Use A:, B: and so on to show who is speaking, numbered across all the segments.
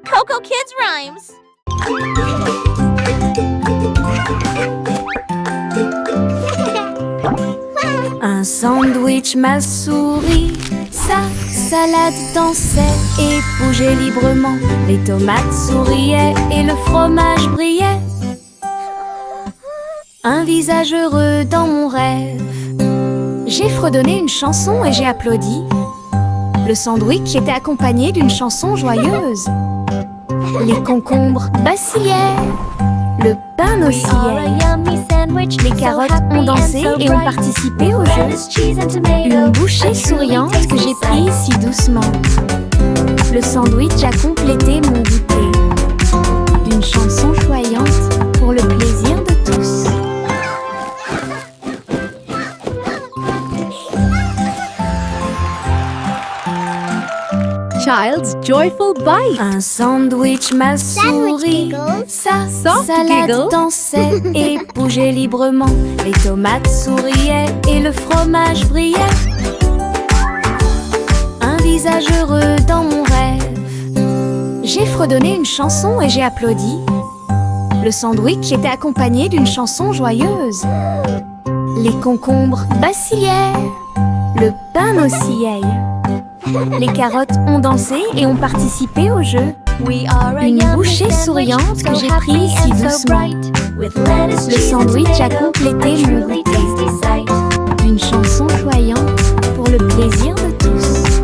A: Coco Kids Rhymes.
B: Un sandwich, ma souris, sa salade dansait et bougeait librement. Les tomates souriaient et le fromage brillait. Un visage heureux dans mon rêve. J'ai fredonné une chanson et j'ai applaudi. Le sandwich était accompagné d'une chanson joyeuse. Les concombres vacillaient, le pain oscillait. Les carottes ont dansé et ont participé au jeu. Une bouchée souriante que j'ai prise si doucement. Le sandwich a complété mon goûter. Une chanson choyante pour le plaisir de tous.
C: Child's Joyful Bite.
B: Un sandwich, ma souris, sa
C: Soft
B: salade
C: giggle.
B: dansait et bougeait librement. Les tomates souriaient et le fromage brillait. Un visage heureux dans mon rêve. J'ai fredonné une chanson et j'ai applaudi. Le sandwich était accompagné d'une chanson joyeuse. Les concombres vacillaient, le pain oscillait. Les carottes ont dansé et ont participé au jeu. Une bouchée souriante que j'ai prise si doucement. Le sandwich a complété mon goûter. Une chanson choyante pour le plaisir de tous.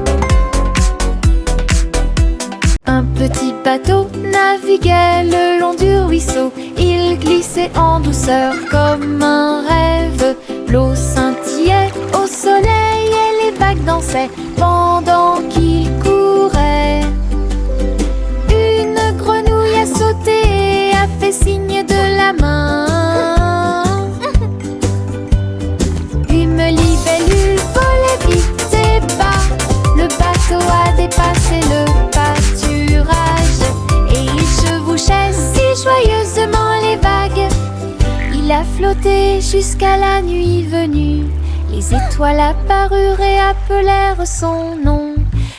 D: Un petit bateau naviguait le long du ruisseau. Il glissait en douceur comme un rêve. L'eau scintillait au soleil et les vagues dansaient pendant qu'il courait. Une grenouille a sauté et a fait signe de la main. Une libellule volait vite et bas. Le bateau a dépassé le pâturage et il chevauchait si joyeusement les vagues. Il a flotté jusqu'à la nuit venue. Les étoiles apparurent et appelèrent son nom.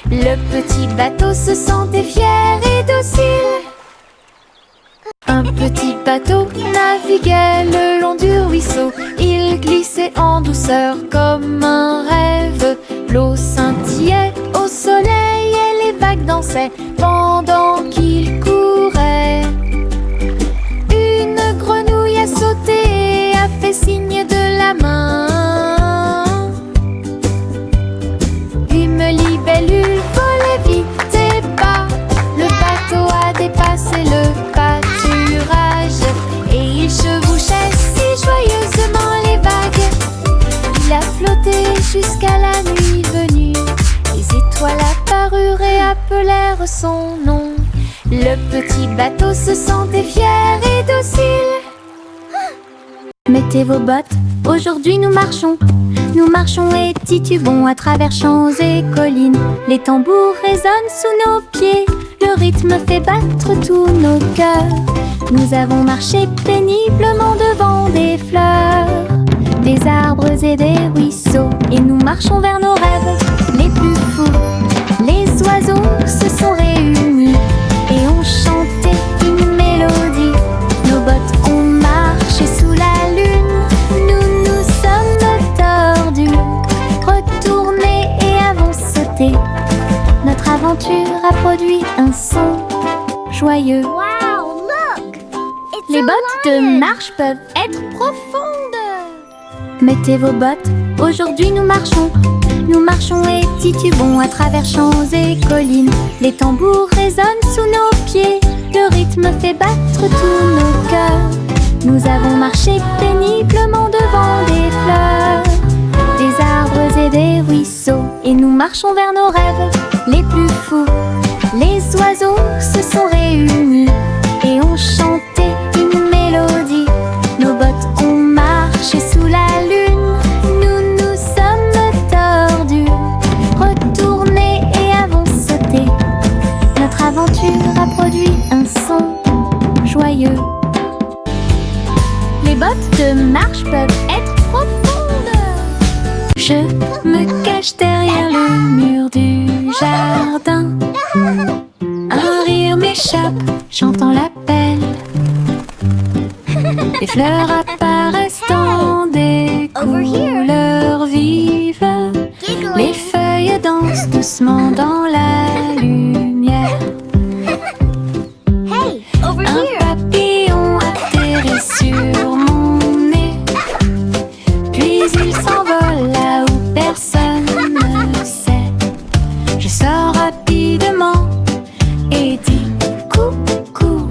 D: Le petit bateau se sentait fier et docile. Un petit bateau naviguait le long du ruisseau. Il glissait en douceur comme un rêve. L'eau scintillait au soleil et les vagues dansaient pendant qu'il courait. Une grenouille a sauté et a fait signe de la main. Une libellule volait vite et bas. Le bateau a dépassé le pâturage et il chevauchait si joyeusement les vagues. Il a flotté jusqu'à la nuit venue. Les étoiles apparurent et appelèrent son nom. Le petit bateau se sentait fier et docile. Mettez vos bottes, aujourd'hui nous marchons. Nous marchons et titubons à travers champs et collines. Les tambours résonnent sous nos pieds. Le rythme fait battre tous nos cœurs. Nous avons marché péniblement devant des fleurs, des arbres et des ruisseaux. Et nous marchons vers nos rêves les plus fous. Les oiseaux se sont réunis et ont chanté une mélodie. Nos bottes ont marché sous la lune. Nous nous sommes tordus, retournés et avons sauté. Notre aventure a produit un son joyeux.
A: Wow, look!
D: Les bottes de marche peuvent être profondes. Mettez vos bottes, aujourd'hui nous marchons. Nous marchons et titubons à travers champs et collines. Les tambours résonnent sous nos pieds. Le rythme fait battre tous nos cœurs. Nous avons marché péniblement devant des fleurs, des arbres et des ruisseaux. Et nous marchons vers nos rêves les plus fous. Les oiseaux se sont réunis et ont chanté une mélodie. Nos bottes ont marché sous la lune. Nous nous sommes tordus, retournés et avons sauté. Notre aventure a produit un son joyeux. Les bottes de marche peuvent être profondes. Je me cache derrière le mur du jardin. Un rire méchant m'échappe, j'entends l'appel. Les fleurs apparaissent dans des
A: Over here.
D: couleurs vives. Les feuilles dansent doucement dans la lumière.
A: Hey, over
D: Un
A: here.
D: papillon atterrit sur mon nez, puis il s'envole là où personne ne sait. Je sors rapidement et dis coucou.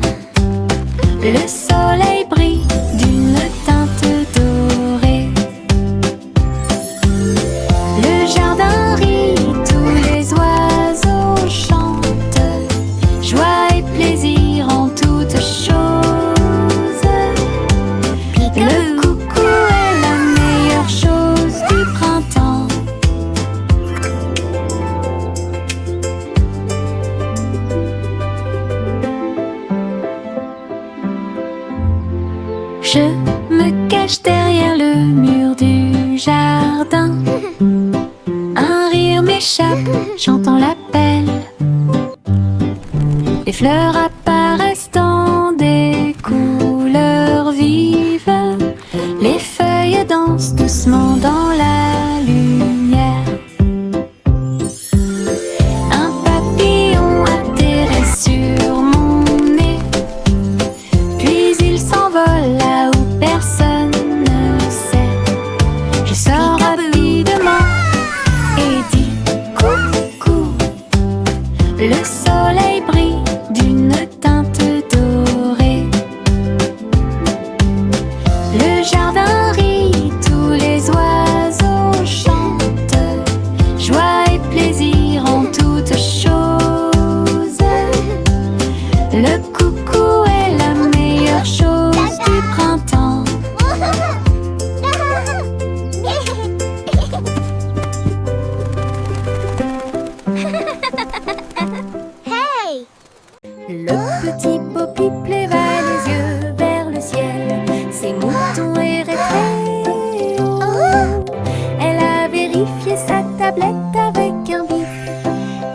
D: Le soleil brille d'une teinte dorée. Le jardin rit, tous les oiseaux chantent. Joie et plaisir en toutes choses. Le coucou est la meilleure chose du printemps. Je me cache derrière le mur du jardin. Un rire m'échappe, j'entends l'appel. Les fleurs apparaissent dans des couleurs vives. Les feuilles dansent doucement dans la lumière. Un papillon atterrit sur mon nez, puis il s'envole là où personne ne sait. Je sors rapidement et dis coucou. Le soleil brille d'une teinte dorée. Le jardin rit, tous les oiseaux chantent. Joie et plaisir en toutes choses. Le coucou est la meilleure chose du printemps.
A: Hey.
D: Le petit Poppy va les yeux vers le ciel. Ses moutons erraient très haut. Elle a vérifié sa tablette avec un bip.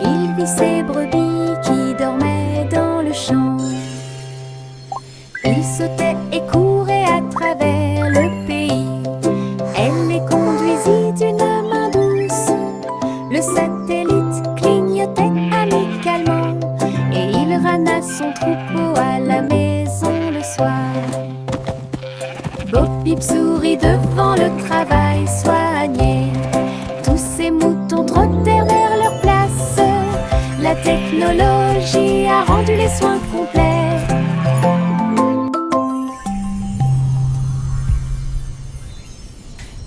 D: Il vit ses brebis qui dormaient dans le champ. Il sautait et courait à travers le pays. Elle les conduisit d'une main douce. Le satellite clignotait amicalement et il ramena son troupeau à la maison le soir. Bo Peep sourit devant le travail soigné. Tous ces moutons trottèrent vers leur place. La technologie a rendu les soins complets.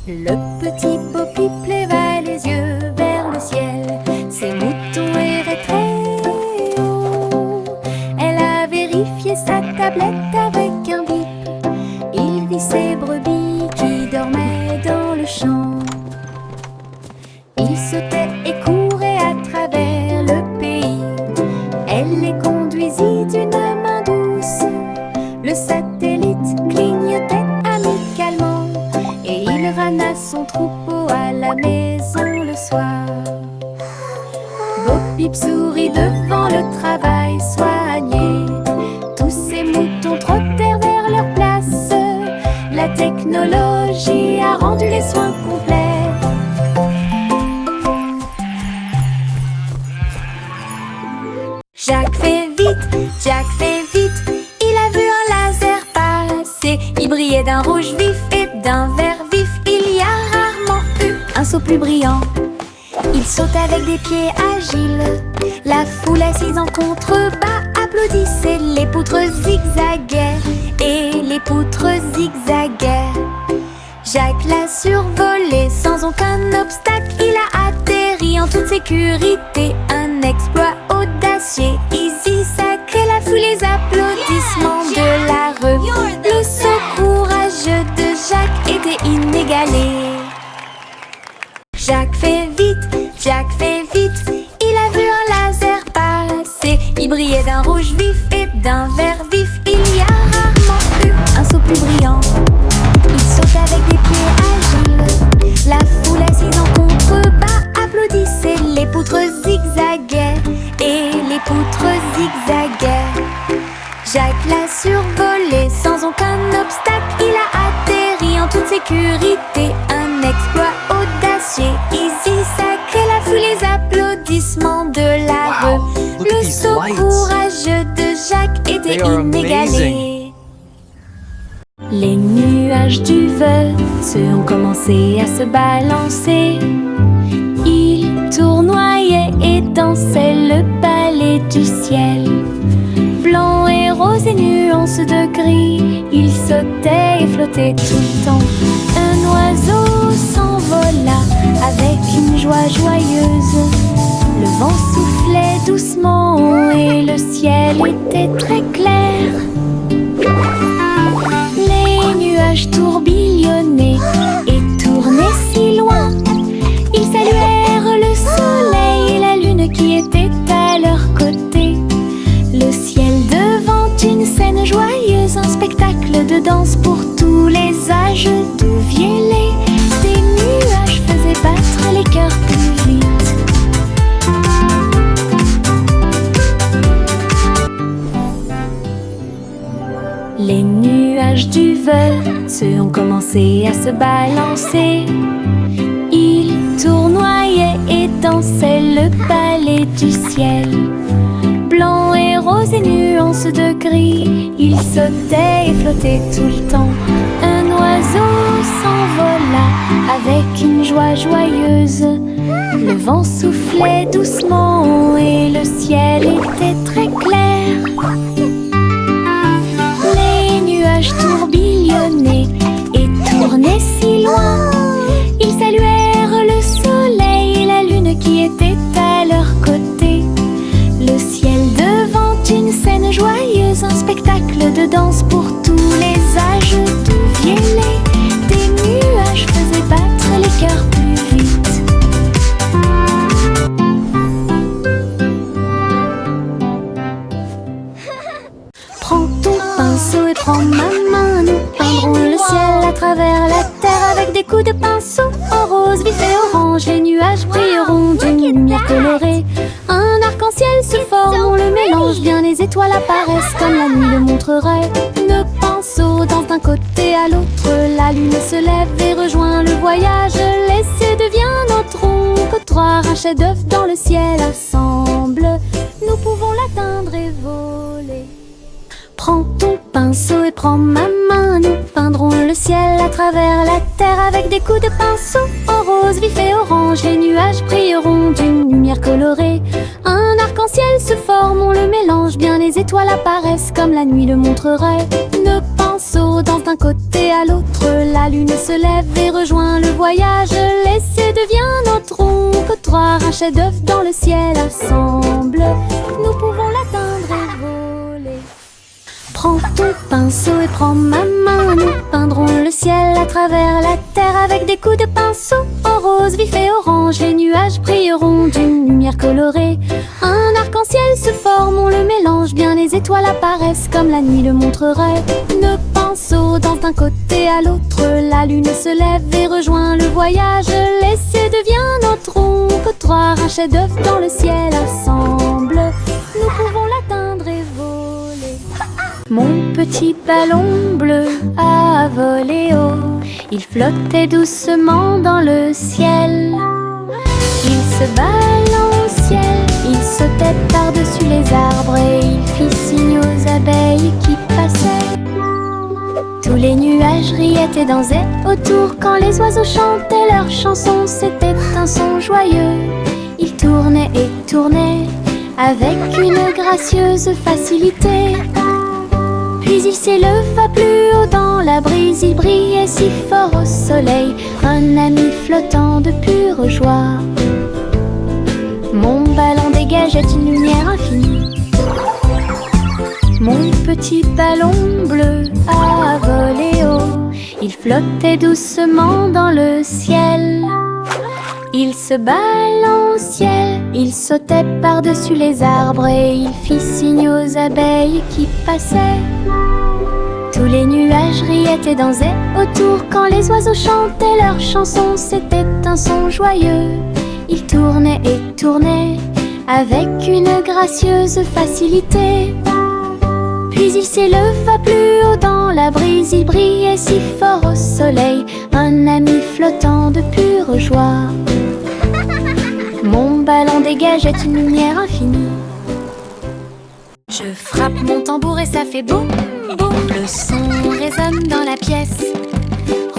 D: Le petit Bo Peep leva les yeux vers le ciel. Ses moutons erraient très haut. Elle a vérifié sa tablette avec un bip. Il vit ses brebis qui dormaient dans le champ. Il sautait et courait à travers le pays. Elle les conduisit d'une main douce. Le satellite clignotait amicalement et il ramena son troupeau à la maison le soir. Bo Peep sourit devant le travail soigné. Tous ces moutons trottèrent vers leur place. La technologie a rendu les soins complets. Jack fait vite, il a vu un laser passer. Il brillait d'un rouge vif et d'un vert vif. Il y a rarement eu un saut plus brillant. Il saute avec des pieds agiles. La foule assise en contrebas applaudissait. Les poutres zigzaguaient et les poutres zigzaguaient. Jack l'a survolé sans aucun obstacle. Il a atterri en toute sécurité. Un exploit audacieux, easy, sacré. La foule, les applaudissements de la rue. Le saut courageux de Jack était inégalé. Jack fait vite, il a vu un laser passer. Il brillait d'un rouge vif et d'un vert vif. Il y a rarement eu un saut plus brillant. Il saute avec des pieds agiles. La foule assise en contrebas applaudissait. Les poutres zigzaguaient et les poutres zigzaguaient.
B: Jacques l'a survolé sans aucun obstacle. Il a atterri en toute sécurité. Un exploit audacieux, easy, sacré. La foule, les applaudissements de la rue. Le saut courageux de Jacques était inégalé. Les nuages du Veuf ont commencé à se balancer. Ils tournoyaient et dansaient le ballet du ciel. Blanc et rose et nuances de gris, ils sautaient et flottaient tout le temps. Un oiseau s'envola avec une joie joyeuse. Le vent soufflait doucement et le ciel était très clair. Les nuages tourbillonnaient et tournaient si loin. Ils saluèrent le soleil et la lune qui était à leur côté. Le ciel devant une scène joyeuse, un spectacle de danse pour tous les âges. D'où vielaient des nuages faisaient battre les cœurs plus vite. Les nuages du Veuf ont commencé à se balancer. Ils tournoyaient et dansaient le ballet du ciel. Blanc et rose et nuances de gris, ils sautaient et flottaient tout le temps. Un oiseau s'envola avec une joie joyeuse. Le vent soufflait doucement et le ciel était très clair. Les nuages tourbillonnaient et tournaient si loin. Ils saluèrent le soleil et la lune qui était à leur côté. Le ciel devant une scène joyeuse, un spectacle de danse pour tous les âges. D'où vielaient des nuages faisaient battre les cœurs plus vite. Prends ton pinceau et prends ma main. Nous peindrons le ciel à travers la terre avec des coups de pinceau en rose, vif et orange. Les nuages brilleront d'une lumière colorée. Un arc-en-ciel se forme, on le mélange bien. Les étoiles apparaissent comme la nuit le montrerait. Le pinceau danse d'un côté à l'autre. La lune se lève et rejoint le voyage. L'essai devient notre ombre. Trois un chef-d'œuvre dans le ciel assemble. Nous pouvons l'atteindre et voler. Prends ton pinceau et prends ma main. Nous peindrons le ciel à travers la terre avec des coups de pinceau en rose, vif et orange. Les nuages brilleront d'une lumière colorée. Un arc-en-ciel se forme, on le mélange bien. Les étoiles apparaissent comme la nuit le montrerait. Le pinceau danse d'un côté à l'autre. La lune se lève et rejoint le voyage. L'essai devient notre ombre. Trois un chef-d'œuvre dans le ciel assemble. Nous pouvons l'atteindre et voler. Prends ton pinceau et prends ma main. Nous peindrons le ciel à travers la terre avec des coups de pinceau en rose, vif et orange. Les nuages brilleront d'une lumière colorée. Un arc-en-ciel se forme, on le mélange bien. Les étoiles apparaissent comme la nuit le montrerait. Le pinceau danse d'un côté à l'autre. La lune se lève et rejoint le voyage. L'essai devient notre ombre. Trois un chef-d'œuvre dans le ciel assemble. Nous pouvons l'atteindre et voler. Mon petit ballon bleu a volé haut. Il flottait doucement dans le ciel. Il se balançait, il sautait par-dessus les arbres et il fit signe aux abeilles qui passaient. Tous les nuages riaient et dansaient autour quand les oiseaux chantaient leur chanson. C'était un son joyeux. Il tournait et tournait avec une gracieuse facilité. Puis il s'éleva plus haut dans la brise. Il brillait si fort au soleil, un ami flottant de pure joie. Mon ballon dégageait une lumière infinie. Mon petit ballon bleu a volé haut. Il flottait doucement dans le ciel. Il se balançait, il sautait par-dessus les arbres et il fit signe aux abeilles qui passaient. Tous les nuages riaient et dansaient autour quand les oiseaux chantaient leur chanson. C'était un son joyeux. Il tournait et tournait avec une gracieuse facilité.
D: Puis il s'éleva plus haut dans la brise, il brillait si fort au soleil, un ami flottant de pure joie. Mon ballon dégageait une lumière infinie. Je frappe mon tambour et ça fait boum, boum. Le son résonne dans la pièce.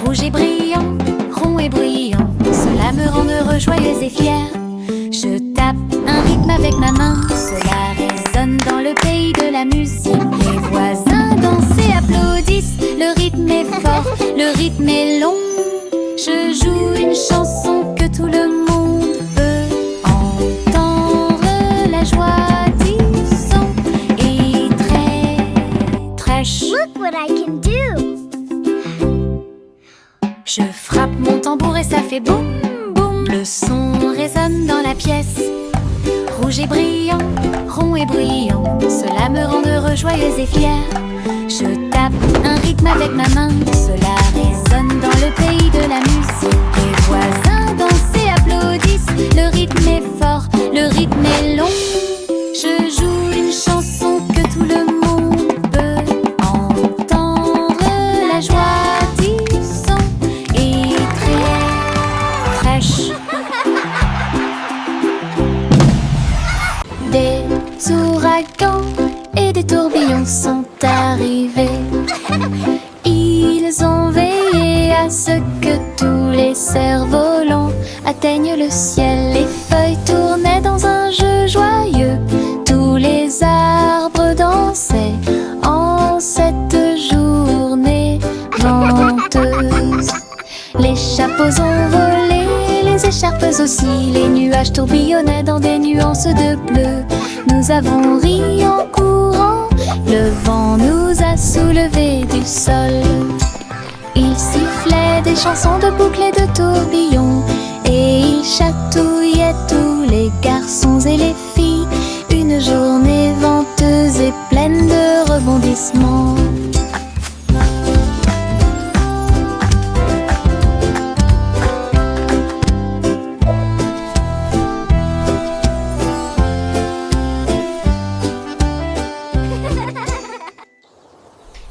D: Rouge et brillant, rond et bruyant, cela me rend heureux, joyeuse et fière. Je tape un rythme avec ma main, cela résonne dans le pays de la musique. Les voisins dansent et applaudissent, le rythme est fort, le rythme est long. Je joue une chanson que tout le monde peut entendre, la joie du son est très, très chou.
A: Look what I can do.
D: Je frappe mon tambour et ça fait boum, boum. Le son résonne dans la pièce. Rouge et brillant, rond et bruyant, cela me rend heureux, joyeuse et fière. Je tape un rythme avec ma main, cela résonne dans le pays de la musique. Les voisins dansent et applaudissent, le rythme est fort, le rythme est long. Je joue une chanson que tout le monde peut entendre, la joie du son est très, très chou. Des ouragans et des tourbillons sont arrivés. Ils ont veillé à ce que tous les cerfs-volants atteignent le ciel. Les feuilles tournaient dans un jeu joyeux. Tous les arbres dansaient en cette journée venteuse. Les chapeaux ont volé, les écharpes aussi. Les nuages tourbillonnaient dans des nuances de bleu. Nous avons ri en courant, le vent nous a soulevés du sol. Il sifflait des chansons de boucles et de tourbillons, et il chatouillait tous les garçons et les filles. Une journée venteuse et pleine de rebondissements.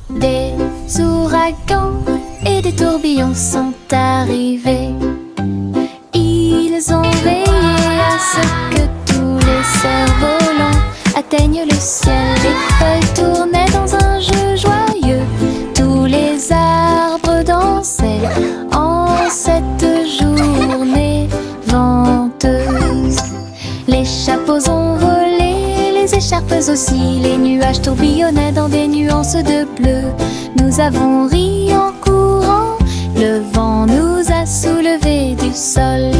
D: Des ouragans et des tourbillons sont arrivés. Ils ont veillé à ce que tous les cerfs-volants atteignent le ciel. Les feuilles tournaient dans un jeu joyeux. Tous les arbres dansaient en cette journée venteuse. Les chapeaux ont volé, les écharpes aussi. Les nuages tourbillonnaient dans des nuances de bleu. Nous avons ri en courant, le vent nous a soulevés du sol.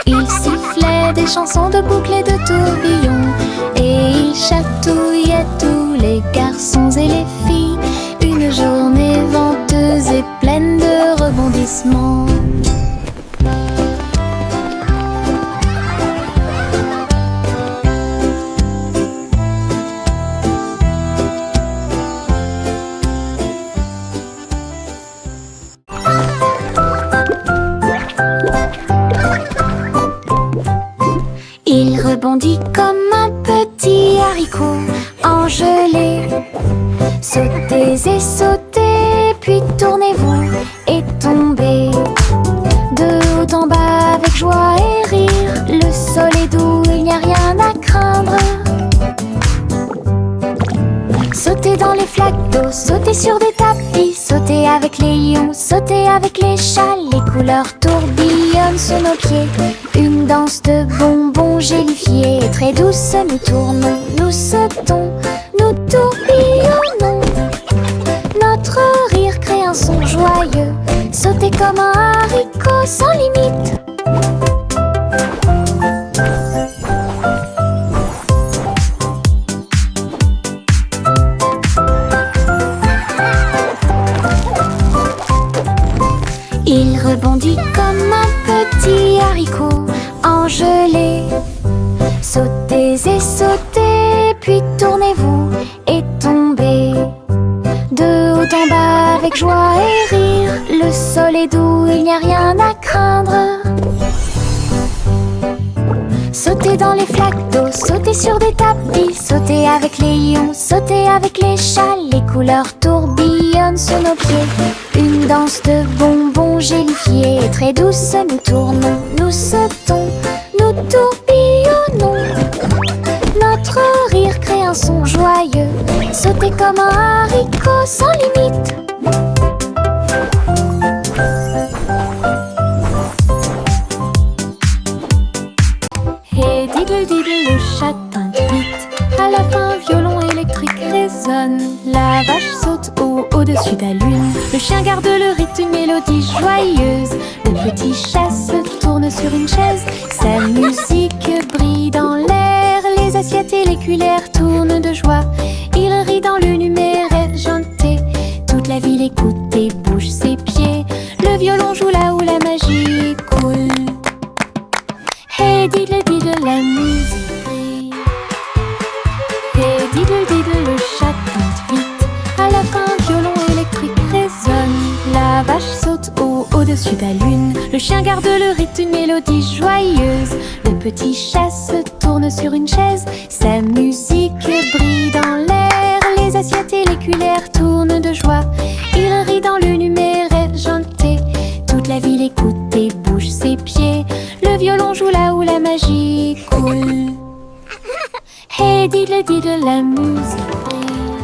D: Il sifflait des chansons de boucles et de tourbillons, et il chatouillait tous les garçons et les filles. Une journée venteuse et pleine de rebondissements. Il rebondit comme un petit haricot engelé. Sautez et sautez, puis tournez-vous et tombez. De haut en bas avec joie et rire, le sol est doux, il n'y a rien à craindre. Sautez dans les flaques d'eau, sautez sur des tapis, sautez avec les lions, sautez avec les chats. Les couleurs tourbillonnent sous nos pieds, une danse de bonbons gélifiés. Très douce, nous tournons, nous sautons, nous tourbillonnons. Notre rire crée un son joyeux, sautez comme un haricot sans limite. Il rebondit comme un petit haricot engelé. Sautez et sautez, puis tournez-vous et tombez. De haut en bas avec joie et rire, le sol est doux, il n'y a rien à craindre. Sautez dans les flaques d'eau, sauter sur des tapis, sauter avec les lions, sauter avec les chats. Les couleurs tourbillonnent sous nos pieds. Une danse de bonbons gélifiés. Très douce, nous tournons, nous sautons, nous tourbillonnons. Notre rire crée un son joyeux. Sauter comme un haricot sans limite. Et diddle diddle, le chat tinte vite. À la fin, violon électrique résonne. La vache saute au-dessus de la lune. Le chien garde le rythme, une mélodie joyeuse. Le petit chat se tourne sur une chaise. Sa musique brille dans l'air. Les assiettes et les cuillères tournent de joie. Il rit dans l'univers argenté. Toute la ville écoute et bouge ses pieds. Le violon joue là où la magie coule. Hey diddle diddle, la musique brille. Hey diddle diddle, le chat tinte vite. À la fin, violon électrique résonne. La vache saute au-dessus de la lune. Le chien garde le rythme, une mélodie joyeuse. Le petit chat se tourne sur une chaise. Sa musique brille dans l'air. Les assiettes et les cuillères tournent de joie. Il rit dans l'univers argenté. Toute la ville écoute et bouge ses pieds. Le violon joue là où la magie coule. Hey diddle diddle, la musique brille.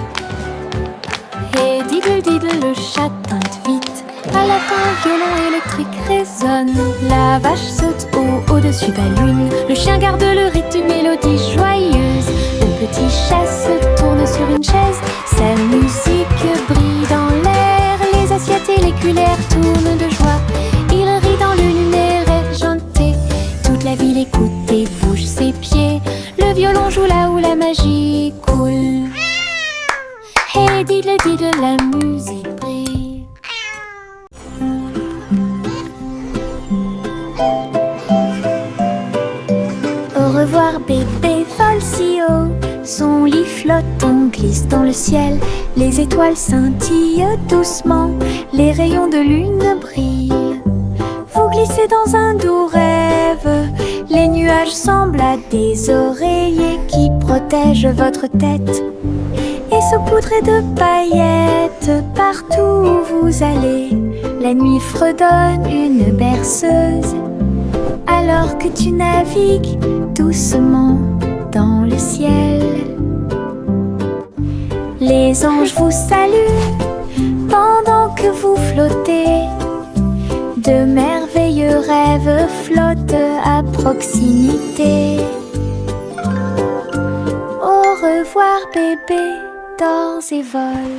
D: Hey diddle diddle, le chat tinte vite. À la fin, violon électrique résonne. La vache saute au-dessus de la lune. Le chien garde le rythme, une mélodie joyeuse. Le petit chat se tourne sur une chaise. Sa musique brille dans l'air. Les assiettes et les cuillères tournent de joie. Il rit dans l'univers argenté. Toute la ville écoute et bouge ses pieds. Le violon joue là où la magie coule. Hey diddle diddle, la musique brille. Au revoir bébé vole si haut. Son lit flottant glisse dans le ciel. Les étoiles scintillent doucement. Les rayons de lune brillent. Vous glissez dans un doux rêve. Les nuages semblent à des oreillers qui protègent votre tête. Et saupoudrés de paillettes partout où vous allez. La nuit fredonne une berceuse. Alors que tu navigues doucement dans le ciel. Les anges vous saluent pendant que vous flottez. De merveilleux rêves flottent à proximité. Au revoir bébé, dors et vole.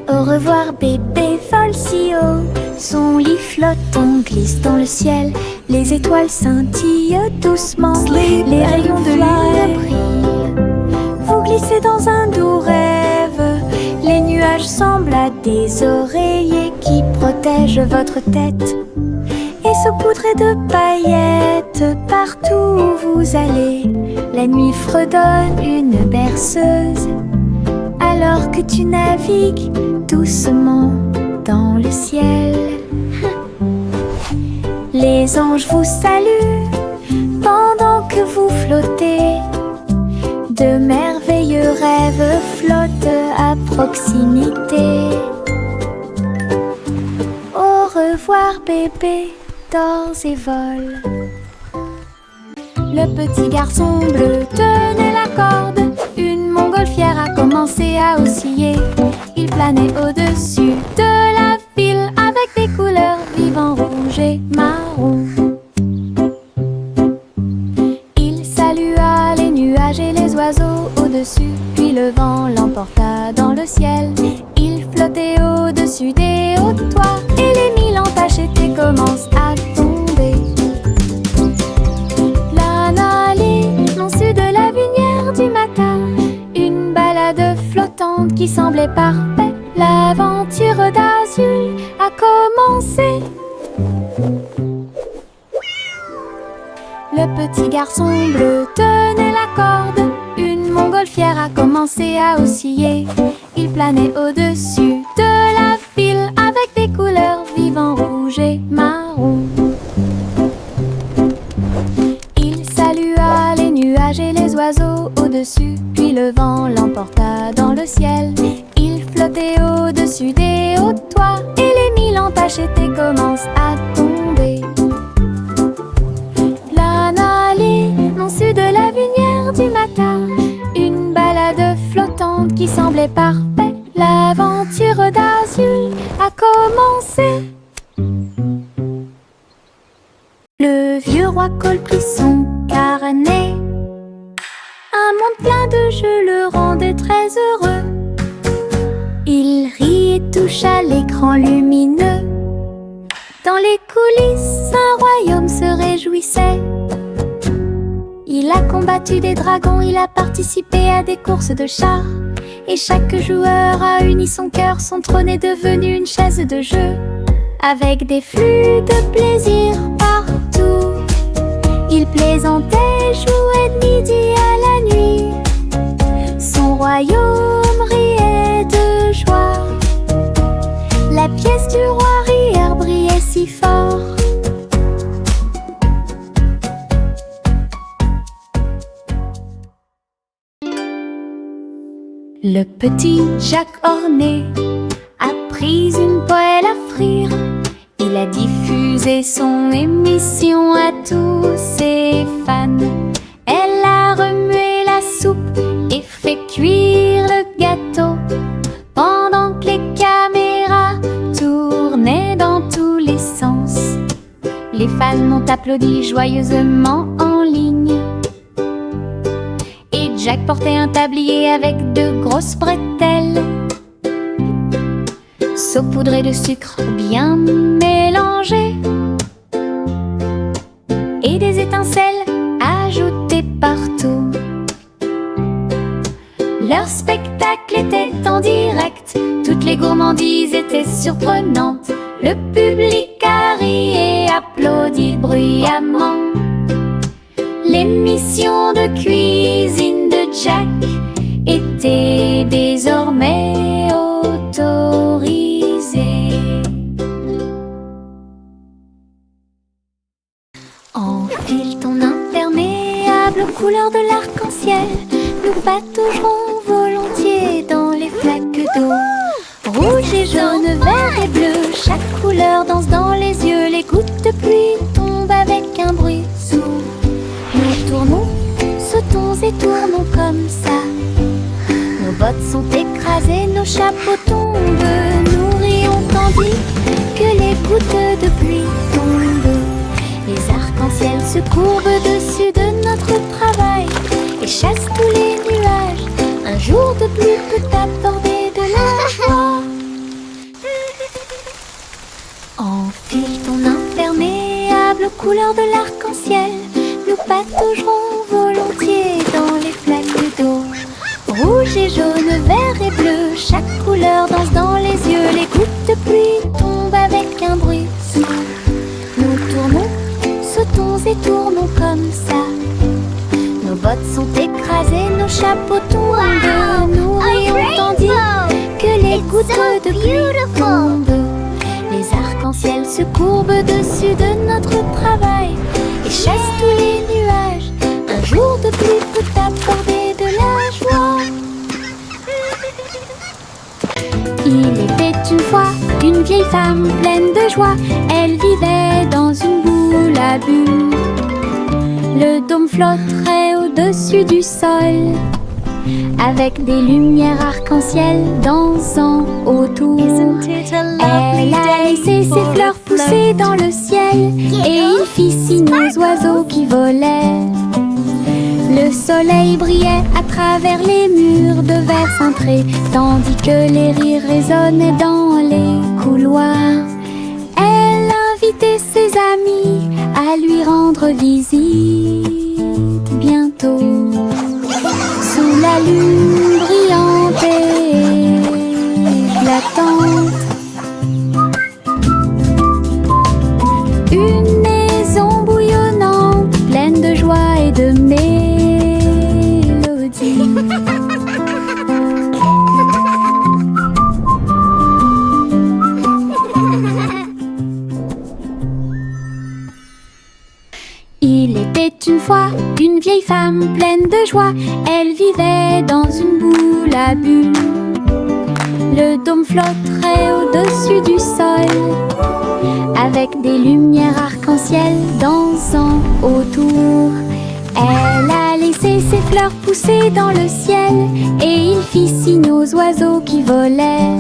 D: Au revoir bébé vole si haut. Son lit flottant glisse dans le ciel. Les étoiles scintillent doucement. Les rayons de lune brillent. Vous glissez dans un doux rêve. Les nuages semblent à des oreillers qui protègent votre tête. Et saupoudrés de paillettes partout où vous allez. La nuit fredonne une berceuse. Alors que tu navigues doucement dans le ciel. Les anges vous saluent pendant que vous flottez. De merveilleux rêves flottent à proximité. Au revoir bébé, dors et vole. Le petit garçon bleu tenait la corde. Une montgolfière a commencé à osciller. Il planait au-dessus de la ville avec des couleurs vives en rouge et marron. Il salua les nuages et les oiseaux au-dessus, puis le vent l'emporta dans le ciel. Il flottait au-dessus des hauts toits et les mille entaches étaient commencent à tomber. Plane allée, non su de la lumière du matin, une balade flottante qui semblait parfaite. L'aventure d'Azul a commencé. Le petit garçon bleu tenait la corde. Une montgolfière a commencé à osciller. Il planait au-dessus de la ville avec des couleurs tacheté commence à tomber. Plane allée, non su de la lumière du matin, une balade flottante qui semblait parfaite. L'aventure d'Azul a commencé. Le vieux roi Cole prit son carnet. Un monde plein de jeux le rendait très heureux. Il rit et touche à l'écran lumineux. Dans les coulisses, un royaume se réjouissait. Il a combattu des dragons, il a participé à des courses de chars. Et chaque joueur a uni son cœur, son trône est devenu une chaise de jeu. Avec des flux de plaisir partout, il plaisantait, jouait de midi à la nuit. Son royaume riait de joie. La pièce du roi Rire brillait si fort. Le petit Jacques Orné a pris une poêle à frire. Il a diffusé son émission à tous ses fans. Elle a remué la soupe et fait cuire le gâteau, pendant que les caméras tournaient dans tous les sens. Les fans ont applaudi joyeusement en ligne. Et Jack portait un tablier avec de grosses bretelles, saupoudrées de sucre bien mélangé, et des étincelles ajoutées partout. Leur spectacle était en direct, toutes les gourmandises étaient surprenantes. Le public a ri et applaudi bruyamment. L'émission de cuisine de Jack était désormais autorisée. Enfile ton imperméable aux couleurs de l'arc-en-ciel. Nous pataugerons volontiers dans les flaques d'eau. Rouge et jaune, vert et bleu, chaque couleur danse dans les yeux. Les gouttes de pluie tombent avec un bruit sourd. Nous tournons, sautons et tournons comme ça. Nos bottes sont écrasées, nos chapeaux tombent. Nous rions tandis que les gouttes de pluie tombent. Les arcs-en-ciel se courbent dessus de notre travail et chassent tous les nuages. Un jour de pluie peut apporter de la joie. Enfile ton imperméable aux couleurs de l'arc-en-ciel. Nous pataugerons volontiers dans les flaques d'eau. Rouge et jaune, vert et bleu, chaque couleur danse dans les yeux. Les gouttes de pluie tombent avec un bruit sourd. Nous tournons, sautons et tournons comme ça. Nos bottes sont écrasées, nos chapeaux tombent. Nous rions tandis que les gouttes de pluie tombent. Les arcs-en-ciel se courbent dessus de notre travail et chassent tous les nuages. Un jour de pluie peut apporter de la joie. Il était une fois une vieille femme pleine de joie. Elle vivait dans une boule à bulles. Le dôme flotterait au-dessus du sol, avec des lumières arc-en-ciel dansant autour. Elle a laissé ses fleurs pousser dans le ciel et il fit signe aux oiseaux qui volaient. Le soleil brillait à travers les murs de verre cintré, tandis que les rires résonnaient dans les couloirs. Elle invitait ses amis à lui rendre visite bientôt. Sous la lune brillante et éclatante, une maison bouillonnante, pleine de joie et de mélodie. Il était une fois une vieille femme pleine de joie. Elle vivait dans une boule à bulles. Le dôme flotterait au-dessus du sol, avec des lumières arc-en-ciel dansant autour. Elle a laissé ses fleurs pousser dans le ciel et il fit signe aux oiseaux qui volaient.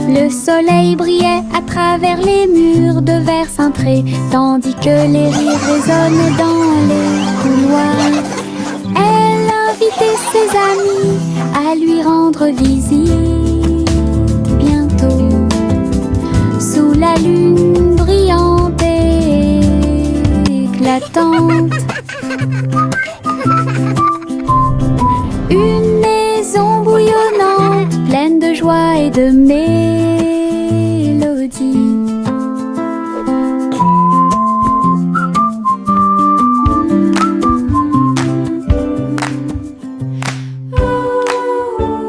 D: Le soleil brillait à travers les murs de verre cintré, tandis que les rires résonnent dans les couloirs. Elle invitait ses amis à lui rendre visite bientôt, sous la lune brillante et éclatante.